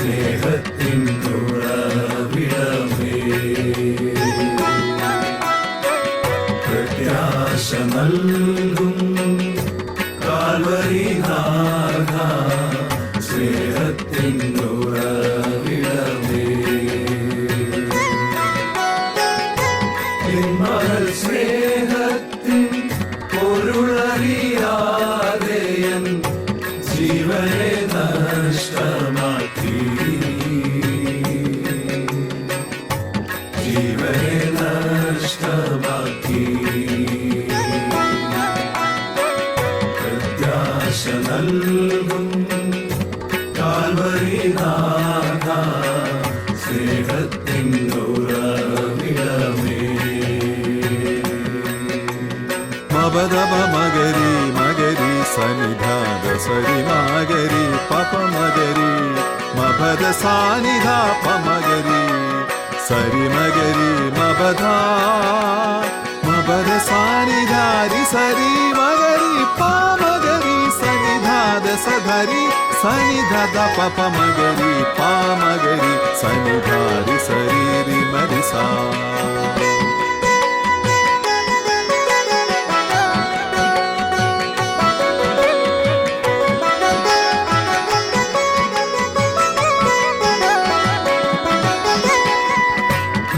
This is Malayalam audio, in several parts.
സ്നേഹത്തിൻ ഉറവിടമേ, പ്രത്യാശ നൽകും കാൽവരി നാഥ, സ്നേഹത്തിൻ ഉറവിടമേ. മകൾ സ്നേഹത്തിൻ പൊരുളറിയാതെ എൻ ജീവനെ നഷ്ടമാക്കി, ജീവനെ നഷ്ടമാക്കി. പ്രത്യാശ നൽകും കാൽവരി നാഥ, സ്നേഹത്തിൻ ഉറവിടമേ. മപദപ മഗരി മഗരി സനിധാദ സരി മഗരി പപ മഗരി മപദ സാനിധ പമഗരി സരി മഗരി മപദ മപദ സാനിധാരി സരി മഗരി പമഗരി സനിധാദ സധരി സനിധദ പപ മഗരി പമഗരി സനിധാരി സരി മരി സാ.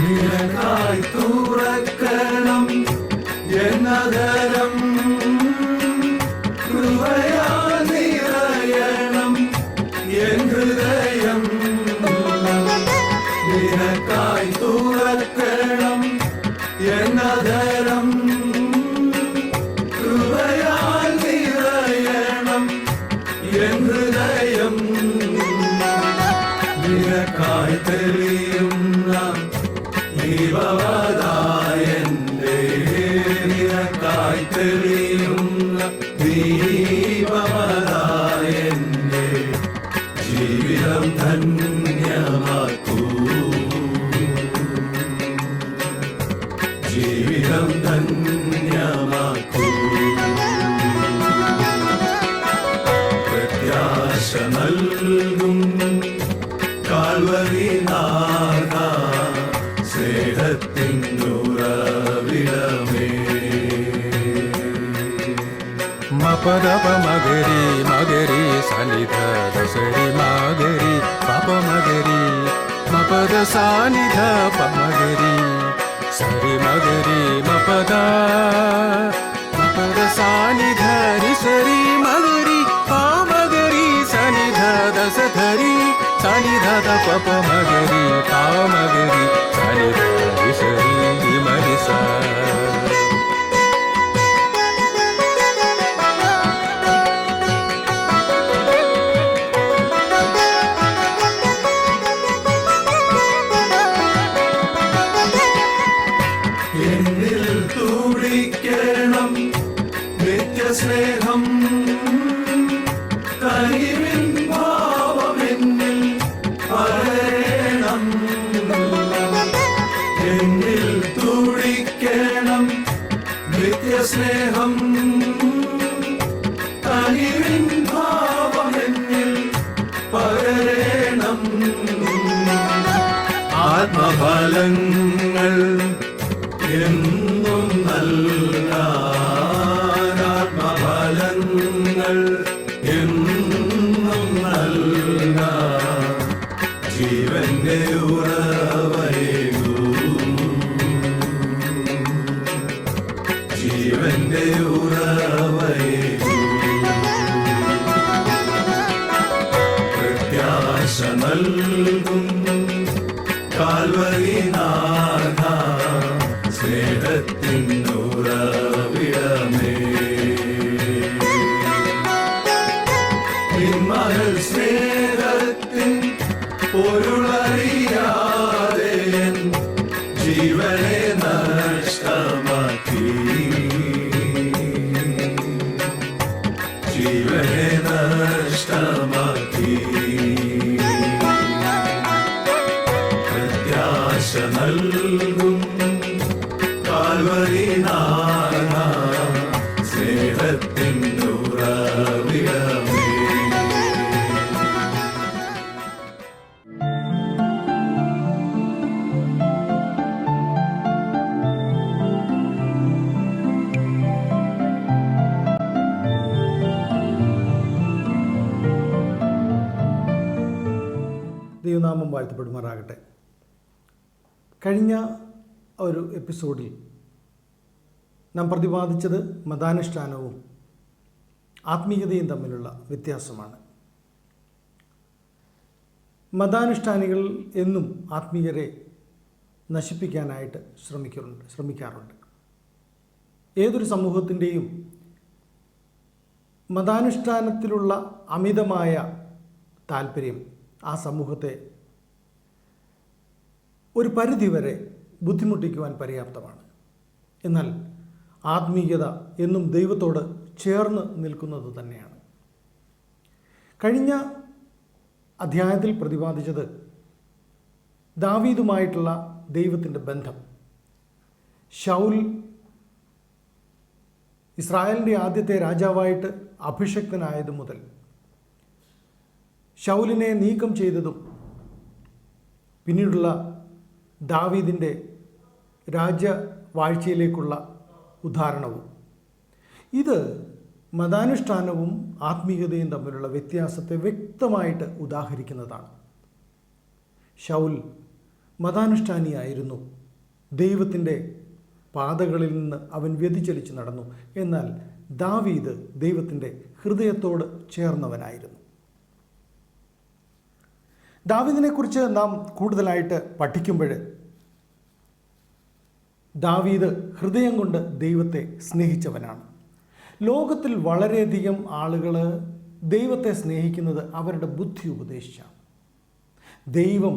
നിനക്കായി തുറക്കണം എന്നതരം, കൃപയാൽ നിറയണം എൻ ഹൃദയം. നിനക്കായി തുറക്കണം എന്നതരം, കൃപയാൽ നിറയണം എൻ ഹൃദയം. നിനക്കായി തെളിയുന്ന ദീപവതായന്റെ, നിനക്കായി തെളിയുന്ന ദീപവതായന്റെ ജീവിതം ധന്യമാക്കൂ, ജീവിതം ധന്യമാക്കൂ. പ്രത്യാശ നൽകും കാൽവരി നാഥ, സ്നേഹത്തിൻ ഉറവിടമേ. മപദപ മഗരി മഗരി സനിധദ സരി മഗരി പപ മഗരി മപദ സാനിധ പമഗരി സരി മഗരി മപദ മപദ സാനിധരി സരി മഗരി പമഗരി സനിധദ സധരി സനിധദ പപ മഗരി പമഗരി സനിധരി സരി മരി സാ. എന്നിൽ തുടിക്കണം നിത്യസ്നേഹം, കനിവിൻ ഭാവമെന്നിൽ പകരണം. എന്നിൽ തുടിക്കണം നിത്യസ്നേഹം, കനിവിൻ ഭാവമെന്നിൽ പകരണം. ആത്മഫലങ്ങൾ എന്നും നൽകാൻ, ആത്മഫലങ്ങൾ എന്നും നൽകാൻ ജീവന്റെ ഉറവയേകൂ, ജീവന്റെ ഉറവയേകൂ. പ്രത്യാശ നൽകും കാൽവരി നാഥ, സ്നേഹത്തിൻ ഉറവിടമേ. മകൾ സ്നേഹത്തിൻ പൊരുളറിയാതെ ജീവനെ നഷ്ടമാക്കി, ജീവനെ നഷ്ടമാക്കി. പ്രത്യാശ നൽകും കാൽവരി നാഥ, സ്നേഹത്തിൻ ഉറവിടമേ. ദൈവനാമം വാഴ്ത്തപ്പെടുമാറാകട്ടെ. കഴിഞ്ഞ ഒരു എപ്പിസോഡിൽ നാം പ്രതിപാദിച്ചത് മതാനുഷ്ഠാനവും ആത്മീയതയും തമ്മിലുള്ള വ്യത്യാസമാണ്. മതാനുഷ്ഠാനികൾ എന്നും ആത്മീയരെ നശിപ്പിക്കാനായിട്ട് ശ്രമിക്കാറുണ്ട്. ഏതൊരു സമൂഹത്തിൻ്റെയും മതാനുഷ്ഠാനത്തിലുള്ള അമിതമായ താല്പര്യം ആ സമൂഹത്തെ ഒരു പരിധിവരെ ബുദ്ധിമുട്ടിക്കുവാൻ പര്യാപ്തമാണ്. എന്നാൽ ആത്മീയത എന്നും ദൈവത്തോട് ചേർന്ന് നിൽക്കുന്നത് തന്നെയാണ്. കഴിഞ്ഞ അധ്യായത്തിൽ പ്രതിപാദിച്ചത് ദാവീദുമായിട്ടുള്ള ദൈവത്തിൻ്റെ ബന്ധം. ശൗൽ ഇസ്രായേലിൻ്റെ ആദ്യത്തെ രാജാവായിട്ട് അഭിഷക്തനായതു മുതൽ ശൗലിനെ നീക്കം ചെയ്തതും പിന്നീടുള്ള ദാവീദിൻ്റെ രാജവാഴ്ചയിലേക്കുള്ള ഉദാഹരണവും, ഇത് മതാനുഷ്ഠാനവും ആത്മീയതയും തമ്മിലുള്ള വ്യത്യാസത്തെ വ്യക്തമായിട്ട് ഉദാഹരിക്കുന്നതാണ്. ശൗൽ മതാനുഷ്ഠാനിയായിരുന്നു. ദൈവത്തിൻ്റെ പാതകളിൽ നിന്ന് അവൻ വ്യതിചലിച്ച് നടന്നു. എന്നാൽ ദാവീദ് ദൈവത്തിൻ്റെ ഹൃദയത്തോട് ചേർന്നവനായിരുന്നു. ദാവീദിനെക്കുറിച്ച് നാം കൂടുതലായിട്ട് പഠിക്കുമ്പോൾ ദാവീദ് ഹൃദയം കൊണ്ട് ദൈവത്തെ സ്നേഹിച്ചവനാണ്. ലോകത്തിൽ വളരെയധികം ആളുകൾ ദൈവത്തെ സ്നേഹിക്കുന്നത് അവരുടെ ബുദ്ധി ഉപദേശിച്ചാണ്. ദൈവം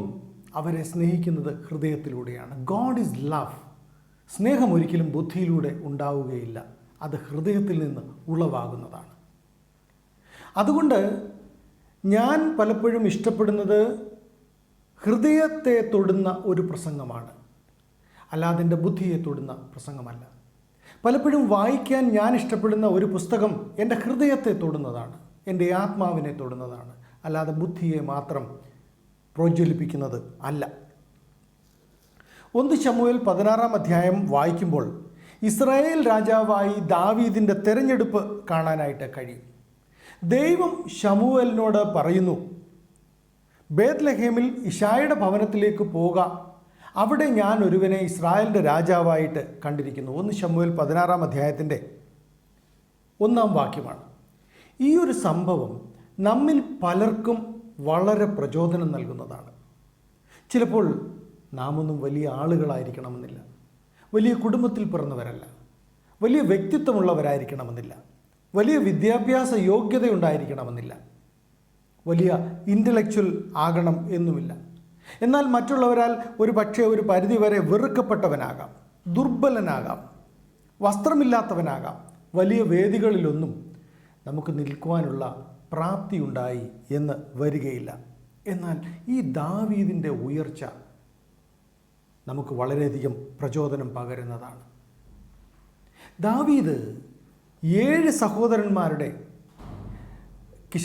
അവരെ സ്നേഹിക്കുന്നത് ഹൃദയത്തിലൂടെയാണ്. God is love. സ്നേഹം ഒരിക്കലും ബുദ്ധിയിലൂടെ ഉണ്ടാവുകയില്ല, അത് ഹൃദയത്തിൽ നിന്ന് ഉളവാകുന്നതാണ്. അതുകൊണ്ട് ഞാൻ പലപ്പോഴും ഇഷ്ടപ്പെടുന്നത് ഹൃദയത്തെ തൊടുന്ന ഒരു പ്രസംഗമാണ്, അല്ലാതെ എൻ്റെ ബുദ്ധിയെ തൊടുന്ന പ്രസംഗമല്ല. പലപ്പോഴും വായിക്കാൻ ഞാൻ ഇഷ്ടപ്പെടുന്ന ഒരു പുസ്തകം എൻ്റെ ഹൃദയത്തെ തൊടുന്നതാണ്, എൻ്റെ ആത്മാവിനെ തൊടുന്നതാണ്, അല്ലാതെ ബുദ്ധിയെ മാത്രം പ്രോജ്വലിപ്പിക്കുന്നത് അല്ല. 1 ശമൂവേൽ 16 അധ്യായം വായിക്കുമ്പോൾ ഇസ്രായേൽ രാജാവായി ദാവീദിൻ്റെ തെരഞ്ഞെടുപ്പ് കാണാനായിട്ട് കഴിയും. ദൈവം ശമൂവേലിനോട് പറയുന്നു, ബേത്ലഹേമിൽ ഇശായിയുടെ ഭവനത്തിലേക്ക് പോക, അവിടെ ഞാൻ ഒരുവനെ ഇസ്രായേലിൻ്റെ രാജാവായിട്ട് കണ്ടിരിക്കുന്നു. 1 ശമൂവേൽ 16 അധ്യായത്തിൻ്റെ 1 വാക്യമാണ്. ഈ ഒരു സംഭവം നമ്മിൽ പലർക്കും വളരെ പ്രചോദനം നൽകുന്നതാണ്. ചിലപ്പോൾ നാം ഒന്നും വലിയ ആളുകളായിരിക്കണമെന്നില്ല, വലിയ കുടുംബത്തിൽ പിറന്നവരല്ല, വലിയ വ്യക്തിത്വമുള്ളവരായിരിക്കണമെന്നില്ല, വലിയ വിദ്യാഭ്യാസ യോഗ്യതയുണ്ടായിരിക്കണമെന്നില്ല, വലിയ ഇൻ്റലക്ച്വൽ ആകണം എന്നുമില്ല. എന്നാൽ മറ്റുള്ളവരാൽ ഒരു പക്ഷേ ഒരു പരിധിവരെ വെറുക്കപ്പെട്ടവനാകാം, ദുർബലനാകാം, വസ്ത്രമില്ലാത്തവനാകാം. വലിയ വേദികളിലൊന്നും നമുക്ക് നിൽക്കുവാനുള്ള പ്രാപ്തിയുണ്ടായി എന്ന് വരികയില്ല. എന്നാൽ ഈ ദാവീദിൻ്റെ ഉയർച്ച നമുക്ക് വളരെയധികം പ്രചോദനം പകരുന്നതാണ്. ദാവീദ് 7 സഹോദരന്മാരുടെ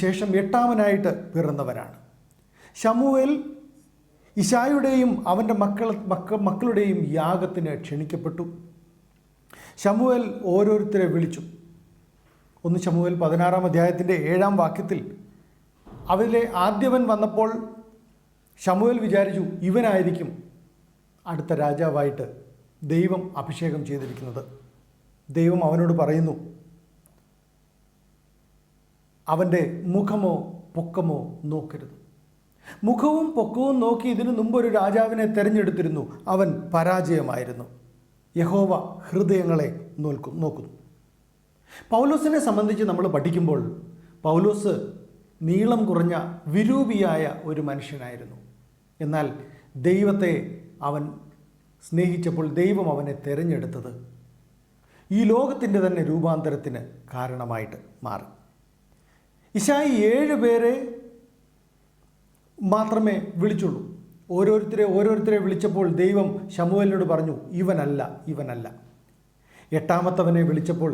ശേഷം 8ാമനായിട്ട് പിറന്നവരാണ്. ശമൂവേൽ ഇശായിയുടെയും അവൻ്റെ മക്കളുടെയും യാഗത്തിന് ക്ഷണിക്കപ്പെട്ടു. ശമൂവേൽ ഓരോരുത്തരെ വിളിച്ചു. 1 ശമൂവേൽ 16 അധ്യായത്തിൻ്റെ 7 വാക്യത്തിൽ അവരിലെ ആദ്യവൻ വന്നപ്പോൾ ശമൂവേൽ വിചാരിച്ചു, ഇവനായിരിക്കും അടുത്ത രാജാവായിട്ട് ദൈവം അഭിഷേകം ചെയ്തിരിക്കുന്നത്. ദൈവം അവനോട് പറയുന്നു, അവൻ്റെ മുഖമോ പൊക്കമോ നോക്കരുത്. മുഖവും പൊക്കവും നോക്കി ഇതിനു മുമ്പൊരു രാജാവിനെ തിരഞ്ഞെടുത്തിരുന്നു, അവൻ പരാജയമായിരുന്നു. യഹോവ ഹൃദയങ്ങളെ നോക്കുന്നു. പൗലോസിനെ സംബന്ധിച്ച് നമ്മൾ പഠിക്കുമ്പോൾ പൗലോസ് നീളം കുറഞ്ഞ വിരൂപിയായ ഒരു മനുഷ്യനായിരുന്നു. എന്നാൽ ദൈവത്തെ അവൻ സ്നേഹിച്ചപ്പോൾ ദൈവം അവനെ തിരഞ്ഞെടുത്തത് ഈ ലോകത്തിൻ്റെ തന്നെ രൂപാന്തരത്തിന് കാരണമായിട്ട് മാറി. ഇശായി 7 പേരെ മാത്രമേ വിളിച്ചുള്ളൂ. ഓരോരുത്തരെ വിളിച്ചപ്പോൾ ദൈവം ശമൂവേലിനോട് പറഞ്ഞു, ഇവനല്ല. 8ാമത്തവനെ വിളിച്ചപ്പോൾ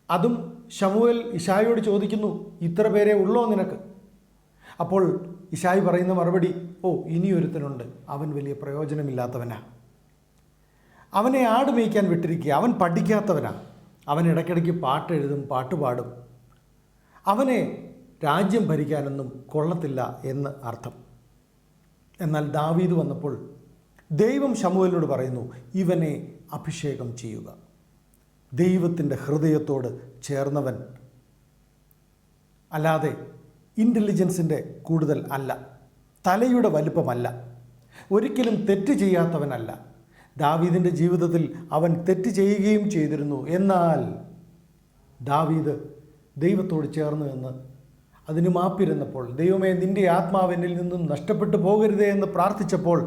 അതും ശമൂവേൽ ഇശായിയോട് ചോദിക്കുന്നു, ഇത്ര പേരെ ഉള്ളോ നിനക്ക്? അപ്പോൾ ഇശായി പറയുന്ന മറുപടി, ഇനിയൊരുത്തനുണ്ട്, അവൻ വലിയ പ്രയോജനമില്ലാത്തവനാ, അവനെ ആട് മേയ്ക്കാൻ വിട്ടിരിക്കുക, അവൻ പഠിക്കാത്തവനാ, അവൻ ഇടയ്ക്കിടയ്ക്ക് പാട്ടെഴുതും, പാട്ടുപാടും, അവനെ രാജ്യം ഭരിക്കാനൊന്നും കൊള്ളത്തില്ല എന്ന് അർത്ഥം. എന്നാൽ ദാവീദ് വന്നപ്പോൾ ദൈവം ശമൂവേലിനോട് പറയുന്നു, ഇവനെ അഭിഷേകം ചെയ്യുക. ദൈവത്തിൻ്റെ ഹൃദയത്തോട് ചേർന്നവൻ, അല്ലാതെ ഇൻ്റലിജൻസിൻ്റെ കൂടുതൽ അല്ല, തലയുടെ വലുപ്പമല്ല, ഒരിക്കലും തെറ്റ് ചെയ്യാത്തവനല്ല. ദാവീദിൻ്റെ ജീവിതത്തിൽ അവൻ തെറ്റ് ചെയ്യുകയും ചെയ്തിരുന്നു. എന്നാൽ ദാവീദ് ദൈവത്തോട് ചേർന്ന് എന്ന് അതിന് മാപ്പിരുന്നപ്പോൾ, ദൈവമേ നിൻ്റെ ആത്മാവെന്നിൽ നിന്നും നഷ്ടപ്പെട്ടു പോകരുതേ എന്ന് പ്രാർത്ഥിച്ചപ്പോൾ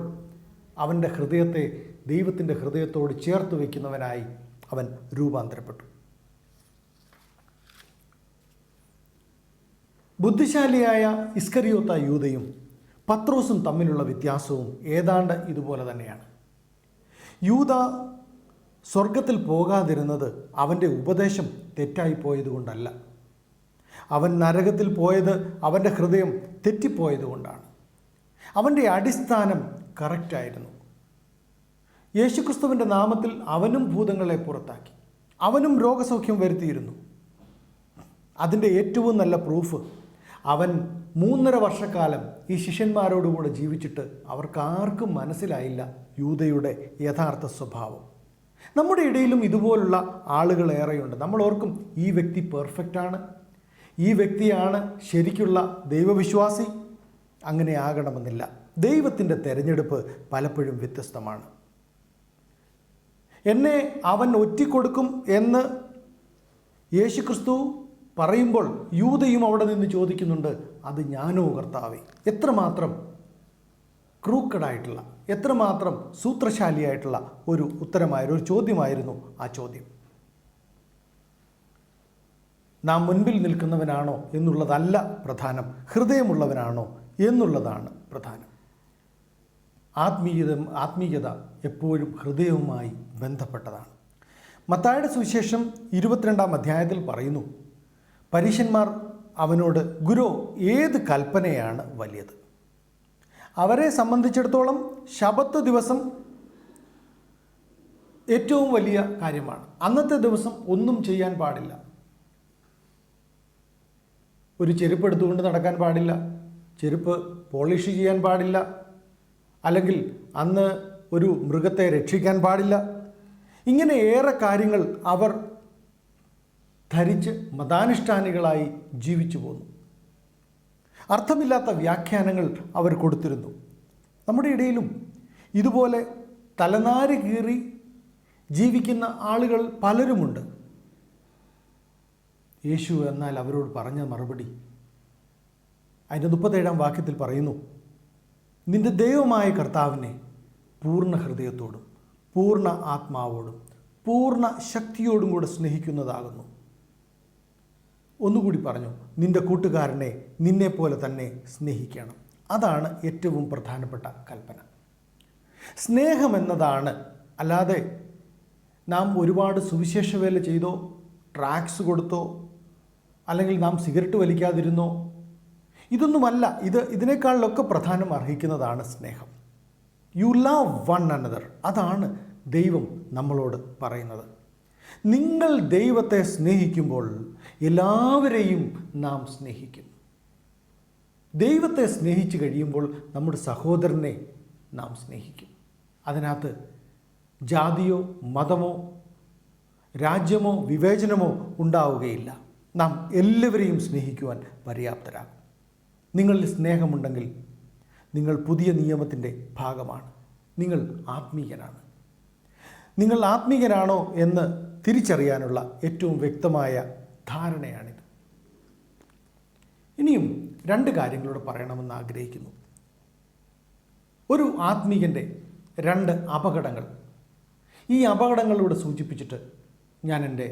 അവൻ്റെ ഹൃദയത്തെ ദൈവത്തിൻ്റെ ഹൃദയത്തോട് ചേർത്ത് വയ്ക്കുന്നവനായി അവൻ രൂപാന്തരപ്പെട്ടു. ബുദ്ധിശാലിയായ ഇസ്കറിയോത്ത യൂദയും പത്രോസും തമ്മിലുള്ള വ്യത്യാസവും ഏതാണ്ട് ഇതുപോലെ തന്നെയാണ്. യൂദ സ്വർഗത്തിൽ പോകാതിരുന്നത് അവൻ്റെ ഉപദേശം തെറ്റായിപ്പോയതുകൊണ്ടല്ല. അവൻ നരകത്തിൽ പോയത് അവൻ്റെ ഹൃദയം തെറ്റിപ്പോയതുകൊണ്ടാണ്. അവൻ്റെ അടിസ്ഥാനം കറക്റ്റായിരുന്നു. യേശുക്രിസ്തുവിൻ്റെ നാമത്തിൽ അവനും ഭൂതങ്ങളെ പുറത്താക്കി, അവനും രോഗസൗഖ്യം വരുത്തിയിരുന്നു. അതിൻ്റെ ഏറ്റവും നല്ല പ്രൂഫ്, അവൻ 3.5 വർഷക്കാലം ഈ ശിഷ്യന്മാരോടുകൂടെ ജീവിച്ചിട്ട് അവർക്കാർക്കും മനസ്സിലായില്ല യൂദയുടെ യഥാർത്ഥ സ്വഭാവം. നമ്മുടെ ഇടയിലും ഇതുപോലുള്ള ആളുകൾ ഏറെയുണ്ട്. നമ്മൾ ഓർക്കും ഈ വ്യക്തി പെർഫെക്റ്റാണ്, ഈ വ്യക്തിയാണ് ശരിക്കുള്ള ദൈവവിശ്വാസി. അങ്ങനെ ആകണമെന്നില്ല. ദൈവത്തിൻ്റെ തിരഞ്ഞെടുപ്പ് പലപ്പോഴും വ്യത്യസ്തമാണ്. എന്നെ അവൻ ഒറ്റിക്കൊടുക്കും എന്ന് യേശുക്രിസ്തു പറയുമ്പോൾ യൂദയും അവിടെ നിന്ന് ചോദിക്കുന്നുണ്ട്, അത് ഞാനോ കർത്താവേ? എത്രമാത്രം ക്രൂക്കഡായിട്ടുള്ള, എത്രമാത്രം സൂത്രശാലിയായിട്ടുള്ള ഒരു ഉത്തരമായിരുന്നു, ഒരു ചോദ്യമായിരുന്നു ആ ചോദ്യം. നാം മുൻപിൽ നിൽക്കുന്നവനാണോ എന്നുള്ളതല്ല പ്രധാനം, ഹൃദയമുള്ളവനാണോ എന്നുള്ളതാണ് പ്രധാനം. ആത്മീയത എപ്പോഴും ഹൃദയവുമായി ബന്ധപ്പെട്ടതാണ്. മത്തായിയുടെ സുവിശേഷം 22-ാം അധ്യായത്തിൽ പറയുന്നു, പരീശന്മാർ അവനോട്, ഗുരു, ഏത് കൽപ്പനയാണ് വലിയത്? അവരെ സംബന്ധിച്ചിടത്തോളം ശബത്ത് ദിവസം ഏറ്റവും വലിയ കാര്യമാണ്. അന്നത്തെ ദിവസം ഒന്നും ചെയ്യാൻ പാടില്ല. ഒരു ചെരുപ്പ് എടുത്തുകൊണ്ട് നടക്കാൻ പാടില്ല, ചെരുപ്പ് പോളിഷ് ചെയ്യാൻ പാടില്ല, അല്ലെങ്കിൽ അന്ന് ഒരു മൃഗത്തെ രക്ഷിക്കാൻ പാടില്ല. ഇങ്ങനെ ഏറെ കാര്യങ്ങൾ അവർ ധരിച്ച് മതാനുഷ്ഠാനികളായി ജീവിച്ചു പോന്നു. അർത്ഥമില്ലാത്ത വ്യാഖ്യാനങ്ങൾ അവർ കൊടുത്തിരുന്നു. നമ്മുടെ ഇടയിലും ഇതുപോലെ തലനാര് കീറി ജീവിക്കുന്ന ആളുകൾ പലരുമുണ്ട്. യേശു എന്നാൽ അവരോട് പറഞ്ഞ മറുപടി അതിൻ്റെ 37-ാം വാക്യത്തിൽ പറയുന്നു, നിന്റെ ദൈവമായ കർത്താവിനെ പൂർണ്ണ ഹൃദയത്തോടും പൂർണ്ണ ആത്മാവോടും പൂർണ്ണ ശക്തിയോടും കൂടെ സ്നേഹിക്കുന്നതാകുന്നു. ഒന്നുകൂടി പറഞ്ഞു, നിന്റെ കൂട്ടുകാരനെ നിന്നെപ്പോലെ തന്നെ സ്നേഹിക്കണം. അതാണ് ഏറ്റവും പ്രധാനപ്പെട്ട കൽപ്പന. സ്നേഹമെന്നതാണ്, അല്ലാതെ നാം ഒരുപാട് സുവിശേഷ വേല ചെയ്തോ, ട്രാക്സ് കൊടുത്തോ, അല്ലെങ്കിൽ നാം സിഗരറ്റ് വലിക്കാതിരുന്നോ, ഇതൊന്നുമല്ല. ഇതിനേക്കാളിലൊക്കെ പ്രധാനം അർഹിക്കുന്നതാണ് സ്നേഹം. You love one another. അതാണ് ദൈവം നമ്മളോട് പറയുന്നത്. നിങ്ങൾ ദൈവത്തെ സ്നേഹിക്കുമ്പോൾ എല്ലാവരെയും നാം സ്നേഹിക്കും. ദൈവത്തെ സ്നേഹിച്ചു കഴിയുമ്പോൾ നമ്മുടെ സഹോദരനെ നാം സ്നേഹിക്കും. അതിനകത്ത് ജാതിയോ മതമോ രാജ്യമോ വിവേചനമോ ഉണ്ടാവുകയില്ല. നാം എല്ലാവരെയും സ്നേഹിക്കുവാൻ പര്യാപ്തരാകും. നിങ്ങളിൽ സ്നേഹമുണ്ടെങ്കിൽ നിങ്ങൾ പുതിയ നിയമത്തിൻ്റെ ഭാഗമാണ്. നിങ്ങൾ ആത്മീയനാണ്. നിങ്ങൾ ആത്മീയനാണോ എന്ന് തിരിച്ചറിയാനുള്ള ഏറ്റവും വ്യക്തമായ ധാരണയാണിത്. ഇനിയും 2 കാര്യങ്ങളോട് പറയണമെന്ന് ആഗ്രഹിക്കുന്നു. ഒരു ആത്മീയൻ്റെ 2 അപകടങ്ങൾ. ഈ അപകടങ്ങളിലൂടെ സൂചിപ്പിച്ചിട്ട് ഞാൻ എൻ്റെ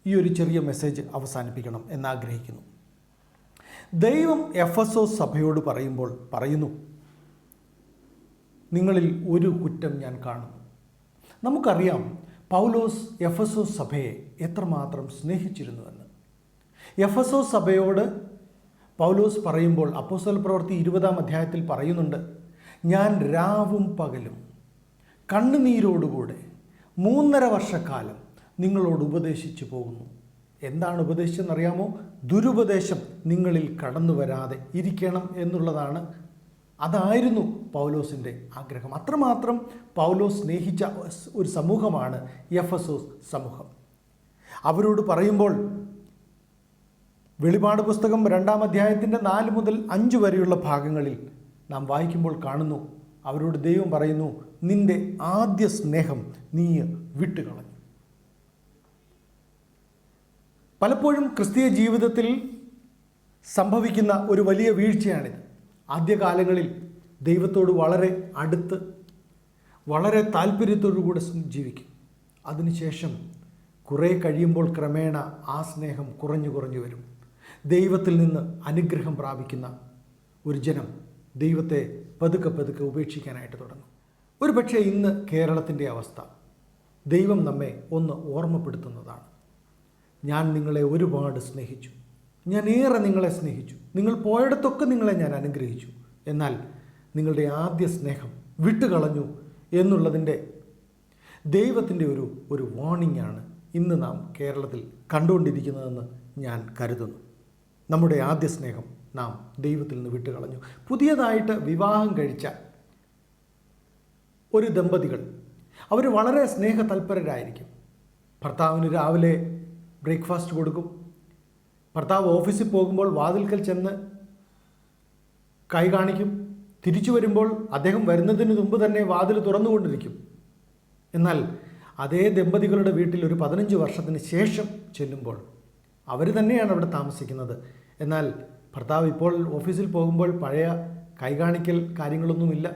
ഈ ഒരു ചെറിയ മെസ്സേജ് അവസാനിപ്പിക്കണം എന്നാഗ്രഹിക്കുന്നു. ദൈവം എഫെസോസ് സഭയോട് പറയുന്നു, നിങ്ങളിൽ ഒരു കുറ്റം ഞാൻ കാണുന്നു. നമുക്കറിയാം പൗലോസ് എഫെസോസ് സഭയെ എത്രമാത്രം സ്നേഹിച്ചിരുന്നുവെന്ന്. എഫെസോസ് സഭയോട് പൗലോസ് പറയുമ്പോൾ അപ്പോസ്തല പ്രവൃത്തി 20-ാം അധ്യായത്തിൽ പറയുന്നുണ്ട്, ഞാൻ രാവും പകലും കണ്ണുനീരോടുകൂടെ 3.5 വർഷക്കാലം നിങ്ങളോട് ഉപദേശിച്ചു പോകുന്നു. എന്താണ് ഉപദേശിച്ചെന്നറിയാമോ? ദുരുപദേശം നിങ്ങളിൽ കടന്നു വരാതെ ഇരിക്കണം എന്നുള്ളതാണ്. അതായിരുന്നു പൗലോസിൻ്റെ ആഗ്രഹം. അത്രമാത്രം പൗലോസ് സ്നേഹിച്ച ഒരു സമൂഹമാണ് എഫെസോസ് സമൂഹം. അവരോട് പറയുമ്പോൾ വെളിപാട് പുസ്തകം 2-ാം അധ്യായത്തിൻ്റെ 4 മുതൽ 5 വരെയുള്ള ഭാഗങ്ങളിൽ നാം വായിക്കുമ്പോൾ കാണുന്നു, അവരോട് ദൈവം പറയുന്നു, നിന്റെ ആദ്യ സ്നേഹം നീ വിട്ടുകളഞ്ഞു. പലപ്പോഴും ക്രിസ്തീയ ജീവിതത്തിൽ സംഭവിക്കുന്ന ഒരു വലിയ വീഴ്ചയാണിത്. ആദ്യകാലങ്ങളിൽ ദൈവത്തോട് വളരെ അടുത്ത് വളരെ താല്പര്യത്തോടുകൂടെ ജീവിക്കും. അതിനുശേഷം കുറേ കഴിയുമ്പോൾ ക്രമേണ ആ സ്നേഹം കുറഞ്ഞു വരും. ദൈവത്തിൽ നിന്ന് അനുഗ്രഹം പ്രാപിക്കുന്ന ഒരു ജനം ദൈവത്തെ പതുക്കെ ഉപേക്ഷിക്കാനായിട്ട് തുടങ്ങും. ഒരു പക്ഷേ ഇന്ന് കേരളത്തിൻ്റെ അവസ്ഥ ദൈവം നമ്മെ ഒന്ന് ഓർമ്മപ്പെടുത്തുന്നതാണ്. ഞാൻ നിങ്ങളെ ഒരുപാട് സ്നേഹിച്ചു, ഞാൻ ഏറെ നിങ്ങളെ സ്നേഹിച്ചു, നിങ്ങൾ പോയിടത്തൊക്കെ നിങ്ങളെ ഞാൻ അനുഗ്രഹിച്ചു, എന്നാൽ നിങ്ങളുടെ ആദ്യ സ്നേഹം വിട്ടുകളഞ്ഞു എന്നുള്ളതിൻ്റെ ദൈവത്തിൻ്റെ ഒരു വാർണിംഗ് ആണ് ഇന്ന് നാം കേരളത്തിൽ കണ്ടുകൊണ്ടിരിക്കുന്നതെന്ന് ഞാൻ കരുതുന്നു. നമ്മുടെ ആദ്യ സ്നേഹം നാം ദൈവത്തിൽ നിന്ന് വിട്ടുകളഞ്ഞു. പുതിയതായിട്ട് വിവാഹം കഴിച്ച ഒരു ദമ്പതികൾ അവർ വളരെ സ്നേഹതൽപരരായിരിക്കും. ഭർത്താവിന് രാവിലെ ബ്രേക്ക്ഫാസ്റ്റ് കൊടുക്കും. ഭർത്താവ് ഓഫീസിൽ പോകുമ്പോൾ വാതിൽക്കൽ ചെന്ന് കൈ കാണിക്കും. തിരിച്ചു വരുമ്പോൾ അദ്ദേഹം വരുന്നതിന് മുമ്പ് തന്നെ വാതിൽ തുറന്നുകൊണ്ടിരിക്കും. എന്നാൽ അതേ ദമ്പതികളുടെ വീട്ടിൽ ഒരു 15 വർഷത്തിന് ശേഷം ചെല്ലുമ്പോൾ അവർ തന്നെയാണ് അവിടെ താമസിക്കുന്നത്. എന്നാൽ ഭർത്താവ് ഇപ്പോൾ ഓഫീസിൽ പോകുമ്പോൾ പഴയ കൈകാണിക്കൽ കാര്യങ്ങളൊന്നുമില്ല.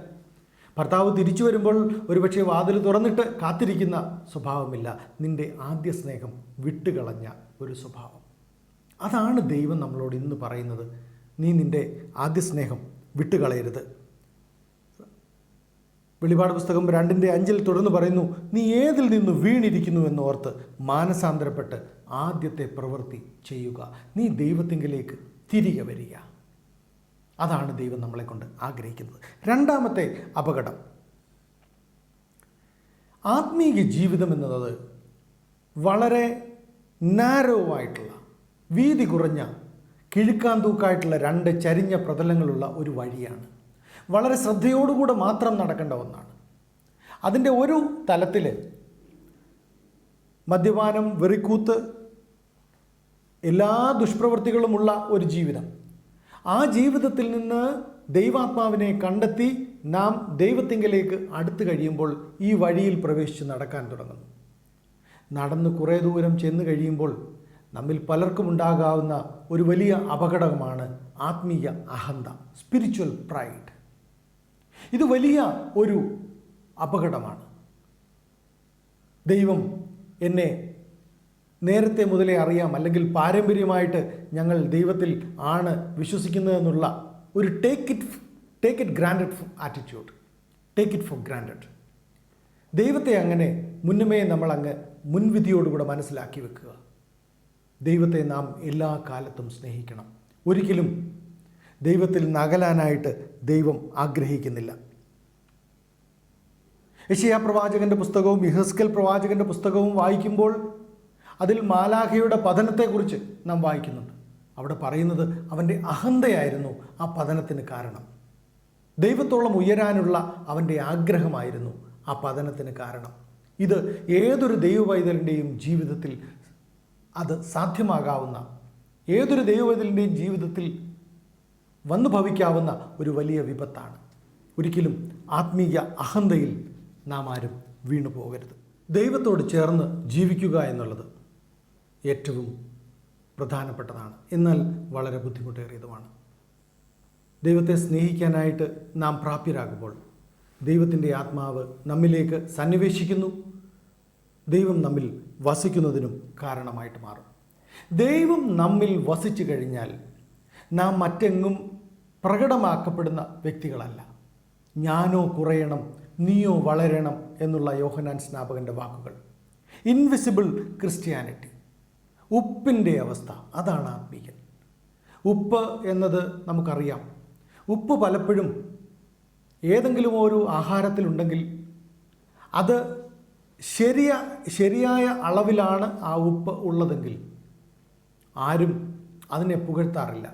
ഭർത്താവ് തിരിച്ചു വരുമ്പോൾ ഒരുപക്ഷെ വാതിൽ തുറന്നിട്ട് കാത്തിരിക്കുന്ന സ്വഭാവമില്ല. നിന്റെ ആദ്യ സ്നേഹം വിട്ടുകളഞ്ഞ ഒരു സ്വഭാവം. അതാണ് ദൈവം നമ്മളോട് ഇന്ന് പറയുന്നത്. നീ നിന്റെ ആദ്യ സ്നേഹം വിട്ടുകളയരുത്. വെളിപാട് പുസ്തകം 2:5 തുടർന്ന് പറയുന്നു, നീ ഏതിൽ നിന്ന് വീണിരിക്കുന്നു എന്നോർത്ത് മാനസാന്തരപ്പെട്ട് ആദ്യത്തെ പ്രവൃത്തി ചെയ്യുക. നീ ദൈവത്തിങ്കിലേക്ക് തിരികെ വരിക. അതാണ് ദൈവം നമ്മളെ കൊണ്ട് ആഗ്രഹിക്കുന്നത്. രണ്ടാമത്തെ അപകടം, ആത്മീയ ജീവിതം എന്നത് വളരെ നാരോ ആയിട്ടുള്ള, വീതി കുറഞ്ഞ, കിഴുക്കാൻ തൂക്കായിട്ടുള്ള 2 ചരിഞ്ഞ പ്രതലങ്ങളുള്ള ഒരു വഴിയാണ്. വളരെ ശ്രദ്ധയോടുകൂടെ മാത്രം നടക്കേണ്ട ഒന്നാണ്. അതിൻ്റെ ഒരു തലത്തിൽ മദ്യപാനം, വെറിക്കൂത്ത്, എല്ലാ ദുഷ്പ്രവൃത്തികളുമുള്ള ഒരു ജീവിതം. ആ ജീവിതത്തിൽ നിന്ന് ദൈവാത്മാവിനെ കണ്ടെത്തി നാം ദൈവത്തിങ്കലേക്ക് അടുത്ത് കഴിയുമ്പോൾ ഈ വഴിയിൽ പ്രവേശിച്ച് നടക്കാൻ തുടങ്ങുന്നു. നടന്ന് കുറേ ദൂരം ചെന്ന് കഴിയുമ്പോൾ നമ്മിൽ പലർക്കും ഉണ്ടാകാവുന്ന ഒരു വലിയ അപകടമാണ് ആത്മീയ അഹന്ത, സ്പിരിച്വൽ പ്രൈഡ്. ഇത് വലിയ ഒരു അപകടമാണ്. ദൈവം എന്നെ നേരത്തെ മുതലേ അറിയാം, അല്ലെങ്കിൽ പാരമ്പര്യമായിട്ട് ഞങ്ങൾ ദൈവത്തിൽ ആണ് വിശ്വസിക്കുന്നതെന്നുള്ള ഒരു take it granted attitude, take it for granted. ദൈവത്തെ അങ്ങനെ മുന്നമേ നമ്മൾ അങ്ങ് മുൻവിധിയോടുകൂടെ മനസ്സിലാക്കി വെക്കുക. ദൈവത്തെ നാം എല്ലാ കാലത്തും സ്നേഹിക്കണം. ഒരിക്കലും ദൈവത്തിൽ നകലാനായിട്ട് ദൈവം ആഗ്രഹിക്കുന്നില്ല. യെശയ്യാ പ്രവാചകൻ്റെ പുസ്തകവും യെഹെസ്കേൽ പ്രവാചകൻ്റെ പുസ്തകവും വായിക്കുമ്പോൾ അതിൽ മാലാഖയുടെ പതനത്തെക്കുറിച്ച് നാം വായിക്കുന്നുണ്ട്. അവിടെ പറയുന്നത് അവൻ്റെ അഹന്തയായിരുന്നു ആ പതനത്തിന് കാരണം. ദൈവത്തോളം ഉയരാനുള്ള അവൻ്റെ ആഗ്രഹമായിരുന്നു ആ പതനത്തിന് കാരണം. ഇത് ഏതൊരു ദൈവവൈതലിൻ്റെയും ജീവിതത്തിൽ അത് സാധ്യമാകാവുന്ന, ഏതൊരു ദൈവവൈതലിൻ്റെയും ജീവിതത്തിൽ വന്നു ഭവിക്കാവുന്ന ഒരു വലിയ വിപത്താണ്. ഒരിക്കലും ആത്മീയ അഹന്തയിൽ നാം ആരും വീണു പോകരുത്. ദൈവത്തോട് ചേർന്ന് ജീവിക്കുക എന്നുള്ളത് ഏറ്റവും പ്രധാനപ്പെട്ടതാണ്, എന്നാൽ വളരെ ബുദ്ധിമുട്ടേറിയതുമാണ്. ദൈവത്തെ സ്നേഹിക്കാനായിട്ട് നാം പ്രാപ്യരാകുമ്പോൾ ദൈവത്തിൻ്റെ ആത്മാവ് നമ്മിലേക്ക് സന്നിവേശിക്കുന്നു. ദൈവം നമ്മിൽ വസിക്കുന്നതിനും കാരണമായിട്ട് മാറും. ദൈവം നമ്മിൽ വസിച്ചു കഴിഞ്ഞാൽ നാം മറ്റെങ്ങും പ്രകടമാക്കപ്പെടുന്ന വ്യക്തികളല്ല. ഞാനോ കുറയണം, നീയോ വളരണം എന്നുള്ള യോഹന്നാൻ സ്നാപകൻ്റെ വാക്കുകൾ. ഇൻവിസിബിൾ ക്രിസ്ത്യാനിറ്റി, ഉപ്പിൻ്റെ അവസ്ഥ, അതാണ് ആത്മീയൻ. ഉപ്പ് എന്നത് നമുക്കറിയാം. ഉപ്പ് പലപ്പോഴും ഏതെങ്കിലും ഒരു ആഹാരത്തിലുണ്ടെങ്കിൽ അത് ശരിയായ അളവിലാണ് ആ ഉപ്പ് ഉള്ളതെങ്കിൽ ആരും അതിനെ പുകഴ്ത്താറില്ല.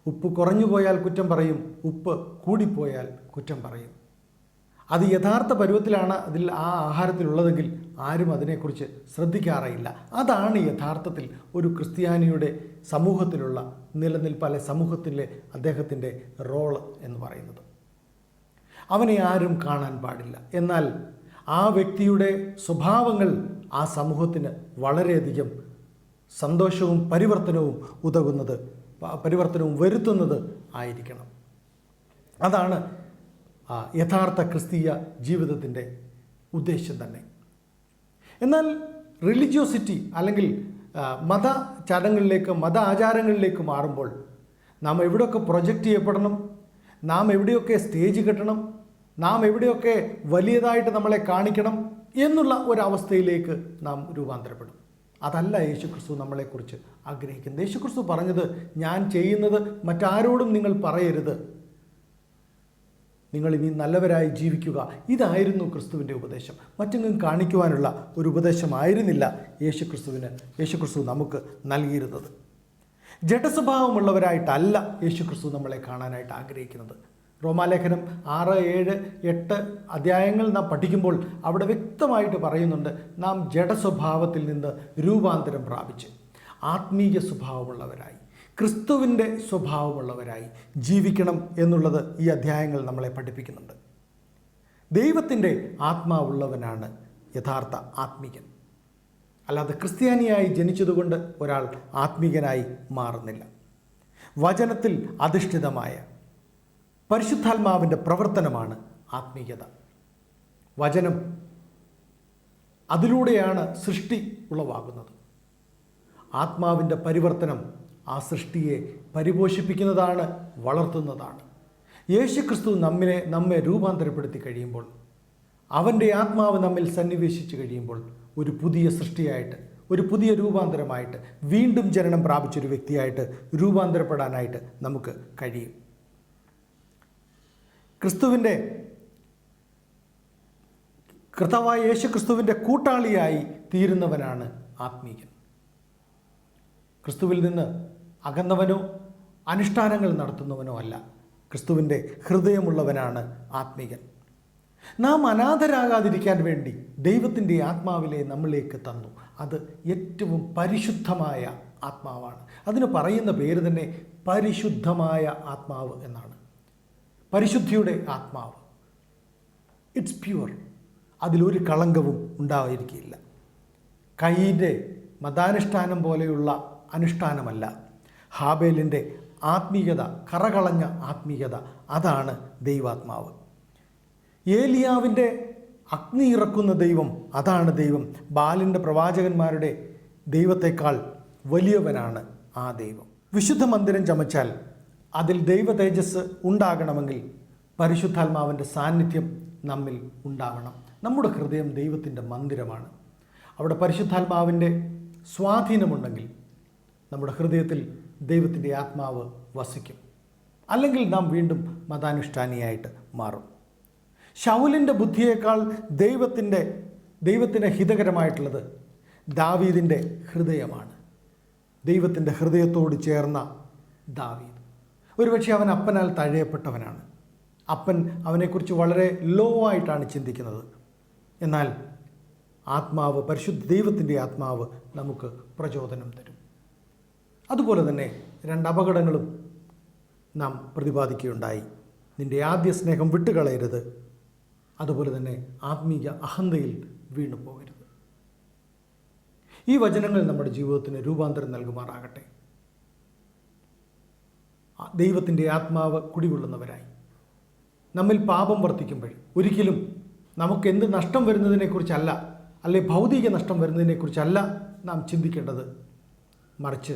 ഉപ്പ് കുറഞ്ഞു പോയാൽ കുറ്റം പറയും, ഉപ്പ് കൂടിപ്പോയാൽ കുറ്റം പറയും. അത് യഥാർത്ഥ പരുവത്തിലാണ് അതിൽ ആ ആഹാരത്തിലുള്ളതെങ്കിൽ ആരും അതിനെക്കുറിച്ച് ശ്രദ്ധിക്കാറേയില്ല. അതാണ് യഥാർത്ഥത്തിൽ ഒരു ക്രിസ്ത്യാനിയുടെ സമൂഹത്തിലുള്ള നിലനിൽപ്പ്, അല്ലെ സമൂഹത്തിലെ അദ്ദേഹത്തിൻ്റെ റോള് എന്ന് പറയുന്നത്. അവനെ ആരും കാണാൻ പാടില്ല. എന്നാൽ ആ വ്യക്തിയുടെ സ്വഭാവങ്ങൾ ആ സമൂഹത്തിന് വളരെയധികം സന്തോഷവും പരിവർത്തനവും വരുത്തുന്നത് ആയിരിക്കണം. അതാണ് യഥാർത്ഥ ക്രിസ്തീയ ജീവിതത്തിൻ്റെ ഉദ്ദേശ്യം തന്നെ. എന്നാൽ റിലിജിയോസിറ്റി അല്ലെങ്കിൽ മത ചടങ്ങുകളിലേക്ക്, മത ആചാരങ്ങളിലേക്ക് മാറുമ്പോൾ നാം എവിടെയൊക്കെ പ്രൊജക്റ്റ് ചെയ്യപ്പെടണം, നാം എവിടെയൊക്കെ സ്റ്റേജ് കെട്ടണം, നാം എവിടെയൊക്കെ വലിയതായിട്ട് നമ്മളെ കാണിക്കണം എന്നുള്ള ഒരവസ്ഥയിലേക്ക് നാം രൂപാന്തരപ്പെടും. അതല്ല യേശുക്രിസ്തു നമ്മളെക്കുറിച്ച് ആഗ്രഹിക്കുന്നത്. യേശുക്രിസ്തു പറഞ്ഞത്, ഞാൻ ചെയ്യുന്നത് മറ്റാരോടും നിങ്ങൾ പറയരുത്, നിങ്ങൾ ഇനി നല്ലവരായി ജീവിക്കുക. ഇതായിരുന്നു ക്രിസ്തുവിൻ്റെ ഉപദേശം. മറ്റെങ്ങും കാണിക്കുവാനുള്ള ഒരു ഉപദേശമായിരുന്നില്ല യേശുക്രിസ്തു നമുക്ക് നൽകിയിരുന്നത്. ജഡസ്വഭാവമുള്ളവരായിട്ടല്ല യേശുക്രിസ്തു നമ്മളെ കാണാനായിട്ട് ആഗ്രഹിക്കുന്നത്. റോമാലേഖനം 6, 7, 8 അധ്യായങ്ങൾ നാം പഠിക്കുമ്പോൾ അവിടെ വ്യക്തമായിട്ട് പറയുന്നുണ്ട്, നാം ജഡസ്വഭാവത്തിൽ നിന്ന് രൂപാന്തരം പ്രാപിച്ച് ആത്മീയ സ്വഭാവമുള്ളവരായി, ക്രിസ്തുവിൻ്റെ സ്വഭാവമുള്ളവരായി ജീവിക്കണം എന്നുള്ളത് ഈ അധ്യായങ്ങൾ നമ്മളെ പഠിപ്പിക്കുന്നുണ്ട്. ദൈവത്തിൻ്റെ ആത്മാവുള്ളവനാണ് യഥാർത്ഥ ആത്മീകൻ. അല്ലാതെ ക്രിസ്ത്യാനിയായി ജനിച്ചതുകൊണ്ട് ഒരാൾ ആത്മീകനായി മാറുന്നില്ല. വചനത്തിൽ അധിഷ്ഠിതമായ പരിശുദ്ധാത്മാവിൻ്റെ പ്രവർത്തനമാണ് ആത്മീയത. വചനം, അതിലൂടെയാണ് സൃഷ്ടി ഉളവാകുന്നത്. ആത്മാവിൻ്റെ പരിവർത്തനം ആ സൃഷ്ടിയെ പരിപോഷിപ്പിക്കുന്നതാണ്, വളർത്തുന്നതാണ്. യേശുക്രിസ്തു നമ്മെ രൂപാന്തരപ്പെടുത്തി കഴിയുമ്പോൾ, അവൻ്റെ ആത്മാവ് നമ്മിൽ സന്നിവേശിച്ച് കഴിയുമ്പോൾ ഒരു പുതിയ സൃഷ്ടിയായിട്ട്, ഒരു പുതിയ രൂപാന്തരമായിട്ട്, വീണ്ടും ജനനം പ്രാപിച്ചൊരു വ്യക്തിയായിട്ട് രൂപാന്തരപ്പെടാനായിട്ട് നമുക്ക് കഴിയും. കർത്താവായ യേശുക്രിസ്തുവിൻ്റെ കൂട്ടാളിയായി തീരുന്നവനാണ് ആത്മീകൻ. ക്രിസ്തുവിൽ നിന്ന് അകന്നവനോ അനുഷ്ഠാനങ്ങൾ നടത്തുന്നവനോ അല്ല, ക്രിസ്തുവിൻ്റെ ഹൃദയമുള്ളവനാണ് ആത്മീകൻ. നാം അനാഥരാകാതിരിക്കാൻ വേണ്ടി ദൈവത്തിൻ്റെ ആത്മാവിലെ നമ്മളിലേക്ക് തന്നു. അത് ഏറ്റവും പരിശുദ്ധമായ ആത്മാവാണ്. അതിന് പറയുന്ന പേര് തന്നെ പരിശുദ്ധമായ ആത്മാവ് എന്നാണ്. പരിശുദ്ധിയുടെ ആത്മാവ്, ഇറ്റ്സ് പ്യുവർ. അതിലൊരു കളങ്കവും ഉണ്ടായിരിക്കില്ല. കയ്യിൻ്റെ മതാനുഷ്ഠാനം പോലെയുള്ള അനുഷ്ഠാനമല്ല ഹാബേലിൻ്റെ ആത്മീയത, കറകളഞ്ഞ ആത്മീയത. അതാണ് ദൈവാത്മാവ്. ഏലിയാവിൻ്റെ അഗ്നി ഇറക്കുന്ന ദൈവം, അതാണ് ദൈവം. ബാലിൻ്റെ പ്രവാചകന്മാരുടെ ദൈവത്തെക്കാൾ വലിയവനാണ് ആ ദൈവം. വിശുദ്ധ മന്ദിരം ചമച്ചാൽ അതിൽ ദൈവ തേജസ് ഉണ്ടാകണമെങ്കിൽ പരിശുദ്ധാത്മാവിൻ്റെ സാന്നിധ്യം നമ്മിൽ ഉണ്ടാവണം. നമ്മുടെ ഹൃദയം ദൈവത്തിൻ്റെ മന്ദിരമാണ്. അവിടെ പരിശുദ്ധാത്മാവിൻ്റെ സ്വാധീനമുണ്ടെങ്കിൽ നമ്മുടെ ഹൃദയത്തിൽ ദൈവത്തിൻ്റെ ആത്മാവ് വസിക്കും. അല്ലെങ്കിൽ നാം വീണ്ടും മതാനുഷ്ഠാനിയായിട്ട് മാറും. ശൗലിൻ്റെ ബുദ്ധിയേക്കാൾ ദൈവത്തിന് ഹിതകരമായിട്ടുള്ളത് ദാവീദിൻ്റെ ഹൃദയമാണ്. ദൈവത്തിൻ്റെ ഹൃദയത്തോട് ചേർന്ന ദാവീദ്. ഒരുപക്ഷെ അവൻ അപ്പനാൽ തഴയപ്പെട്ടവനാണ്. അപ്പൻ അവനെക്കുറിച്ച് വളരെ ലോ ആയിട്ടാണ് ചിന്തിക്കുന്നത്. എന്നാൽ ആത്മാവ്, പരിശുദ്ധ ദൈവത്തിൻ്റെ ആത്മാവ് നമുക്ക് പ്രചോദനം തരും. അതുപോലെ തന്നെ 2 അപകടങ്ങളും നാം പ്രതിപാദിക്കുകയുണ്ടായി. നിൻ്റെ ആദ്യ സ്നേഹം വിട്ടുകളയരുത്, അതുപോലെ തന്നെ ആത്മീയ അഹന്തയിൽ വീണു പോകരുത്. ഈ വചനങ്ങൾ നമ്മുടെ ജീവിതത്തിന് രൂപാന്തരം നൽകുമാറാകട്ടെ. ദൈവത്തിൻ്റെ ആത്മാവ് കുടികൊള്ളുന്നവരായി നമ്മിൽ പാപം വർദ്ധിക്കുമ്പോൾ ഒരിക്കലും നമുക്ക് എന്ത് നഷ്ടം വരുന്നതിനെക്കുറിച്ചല്ല, അല്ലെ ഭൗതിക നഷ്ടം വരുന്നതിനെക്കുറിച്ചല്ല നാം ചിന്തിക്കേണ്ടത്. മറിച്ച്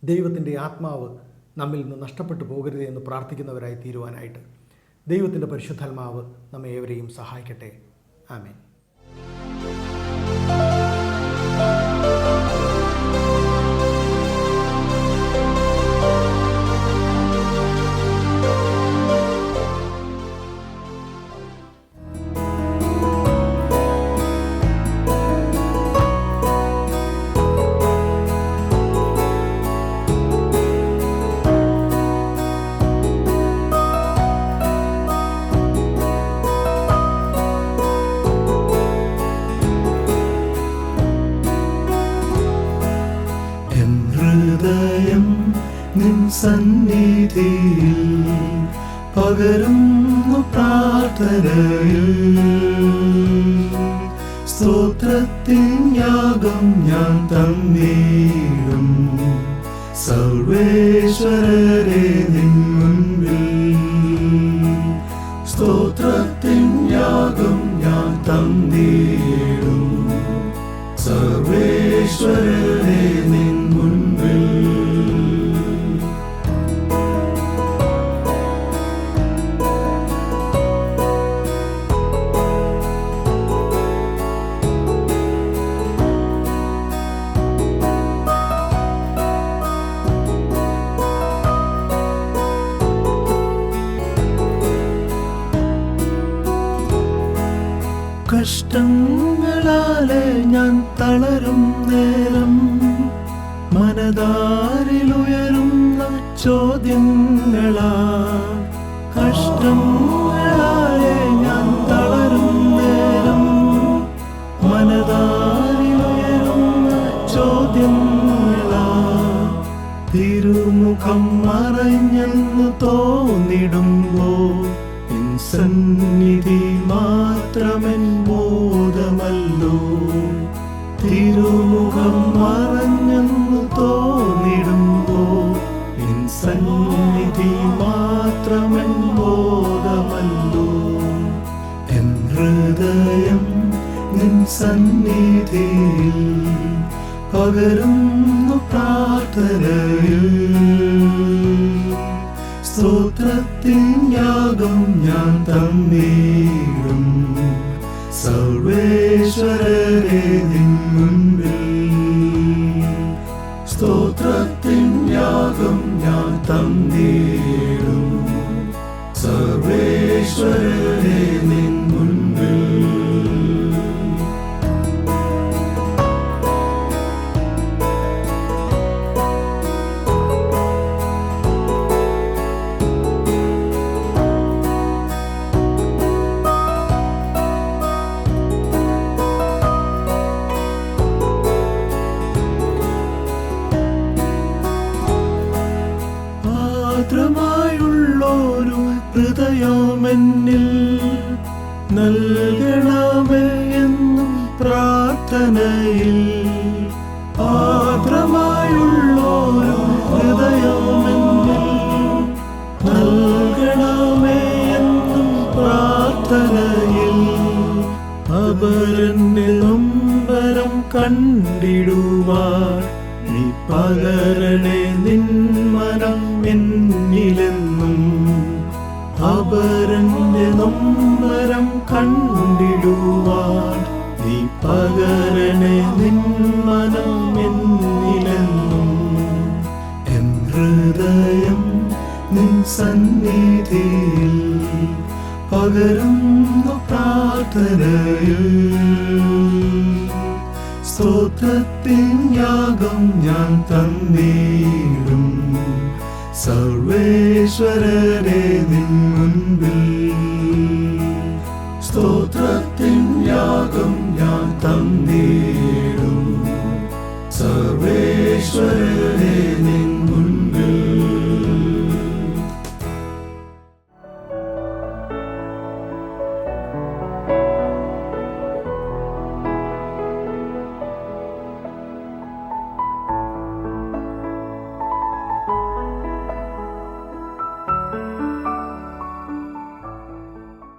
ദൈവത്തിൻ്റെ ആത്മാവ് നമ്മിൽ നിന്ന് നഷ്ടപ്പെട്ടു പോകരുത് എന്ന് പ്രാർത്ഥിക്കുന്നവരായി തീരുവാനായിട്ട് ദൈവത്തിൻ്റെ പരിശുദ്ധാത്മാവ് നമ്മെ ഏവരെയും സഹായിക്കട്ടെ. ആമേൻ. പകരുന്നു പ്രാർത്ഥനയിൽ. സ്തോത്രത്തിൻ യാഗം ഞാൻ തന്നീടും സർവേശ്വരരെ നിൻ മുൻപിൽ. സ്തോത്രത്തിൻ യാഗം ഞാൻ തന്നീടും സർവേശ്വരരെ നിൻ മുൻപിൽ. കഷ്ടങ്ങളാലെ ഞാൻ തളരും നേരം മനതാരിലുയരുന്ന ചോദ്യങ്ങളാ. കഷ്ടങ്ങളാലെ ഞാൻ തളരും നേരം മനതാരിലുയരുന്ന ചോദ്യങ്ങളാ. തിരുമുഖം മറഞ്ഞെന്ന് തോന്നിടുമ്പോ സന്നിധി മാത്രമെൻ ബോധമല്ലോ. തിരുമുഖം മറഞ്ഞെന്ന് തോന്നിടുമ്പോ സന്നിധി മാത്രമെൻ ബോധമല്ലോ. എൻ ഹൃദയം നിൻ സന്നിധിയിൽ പകരുന്നു പ്രാർത്ഥനയിൽ. സ്തോത്രത്തിൻ യാഗം ഞാൻ തന്നീടും സർവേശ്വരരെ നിൻ മുൻപിൽ. സ്തോത്രത്തിൻ യാഗം ഞാൻ തന്നീടും സർവേശ്വരരെ നിൻ മുൻപിൽ. മാത്രമായുള്ളൊരു ഹൃദയമെന്നിൽ നൽകണമേ എന്നും പ്രാർത്ഥനയിൽ. മാത്രമായുള്ളൊരു ഹൃദയമെന്നിൽ നൽകണമേ എന്നും പ്രാർത്ഥനയിൽ. അപരന്റെ നൊമ്പരം കണ്ടിടുവാൻ നീ പകരണേ നിൻ മനം എന്നിലെന്നും. അപരന്റെ നൊമ്പരം കണ്ടിടുവാൻ നീ പകരണേ നിൻ മനം എന്നിലെന്നും. എൻ ഹൃദയം നിൻ സന്നിധിയിൽ പകരുന്നു പ്രാർത്ഥനയിൽ. സ്തോത്രത്തിൻ യാഗം ഞാൻ തന്നീടും സർവേശ്വരരെ നിൻ മുൻപിൽ. സ്തോത്രത്തിൻ യാഗം ഞാൻ തന്നീടും